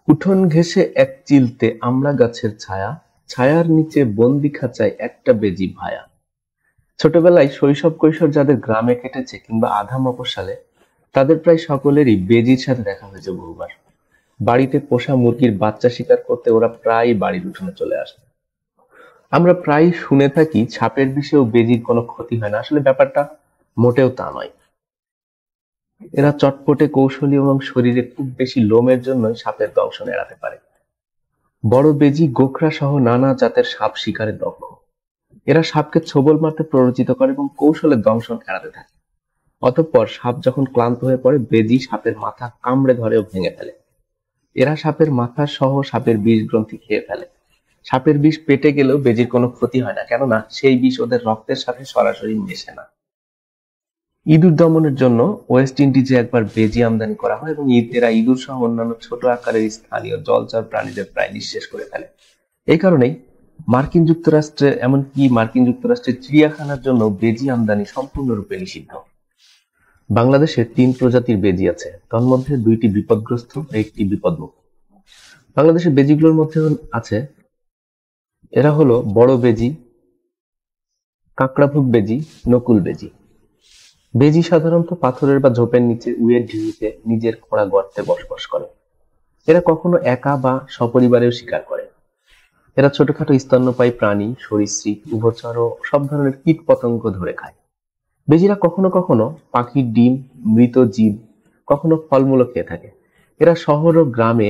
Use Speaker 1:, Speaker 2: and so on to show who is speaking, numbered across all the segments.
Speaker 1: উঠোন ঘেঁষে এক চিলতে আমড়া গাছের ছায়া, ছায়ার নিচে বন্দি খাঁচায় একটা বেজি ভায়া। ছোটবেলায় শৈশব কৈশোর যাদের গ্রামে কেটেছে কিংবা আধা মফস্বলে, তাদের প্রায় সকলেরই বেজির সাথে দেখা হয়েছে বহুবার। বাড়িতে পোষা মুরগির বাচ্চা শিকার করতে ওরা প্রায় বাড়ির উঠোনে চলে আসে। আমরা প্রায় শুনে থাকি সাপের বিষেও বেজির কোনো ক্ষতি হয় না, আসলে ব্যাপারটা মোটেও তা নয়। এরা চটপটে, কৌশলী এবং শরীরে খুব বেশি লোমের জন্যই সাপের দংশন এড়াতে পারে। বড় বেজি, গোখরা সহ নানা জাতের সাপ শিকারে দক্ষ। এরা সাপকে ছোবল মারতে প্ররোচিত করে এবং কৌশলে দংশন এড়াতে থাকে। অতঃপর সাপ যখন ক্লান্ত হয়ে পড়ে, বেজি সাপের মাথা কামড়ে ধরে ও ভেঙে ফেলে। এরা সাপের মাথা সহ সাপের বিষ গ্রন্থি খেয়ে ফেলে। সাপের বিষ পেটে গেলেও বেজির কোনো ক্ষতি হয় না, কেননা সেই বিষ ওদের রক্তের সাথে সরাসরি মেশে না। ইঁদুর দমনের জন্য ওয়েস্ট ইন্ডিজে একবার বেজি আমদানি করা হয় এবং এরা ইঁদুর সহ অন্যান্য ছোট আকারের স্থানীয় জলচর প্রাণীদের প্রায় নিঃশেষ করে ফেলে। এই কারণেই মার্কিন যুক্তরাষ্ট্রের চিড়িয়াখানার জন্য বেজি আমদানি সম্পূর্ণরূপে নিষিদ্ধ। বাংলাদেশে 3 প্রজাতির বেজি আছে, তন্মধ্যে 2টি বিপদগ্রস্ত ও 1টি বিপদমুক্ত। বাংলাদেশের বেজিগুলোর মধ্যে আছে, এরা হলো বড় বেজি, কাঁকড়াভুক বেজি, নকুল বেজি। বেজি সাধারণত পাথরের বা ঝোপের নিচে উইয়ের ঢিবিতে নিজের খোঁড়া গর্তে বসবাস করে। এরা কখনো একা বা সপরিবারেও শিকার করে। এরা ছোটখাটো স্তন্যপায়ী প্রাণী, সরীসৃপ, উভচর ও সব ধরনের কীট পতঙ্গ ধরে খায়। বেজিরা কখনো কখনো পাখির ডিম, মৃত জীব, কখনো ফলমূলও খেয়ে থাকে। এরা শহর ও গ্রামে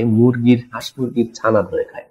Speaker 1: হাঁস মুরগির ছানা ধরে খায়।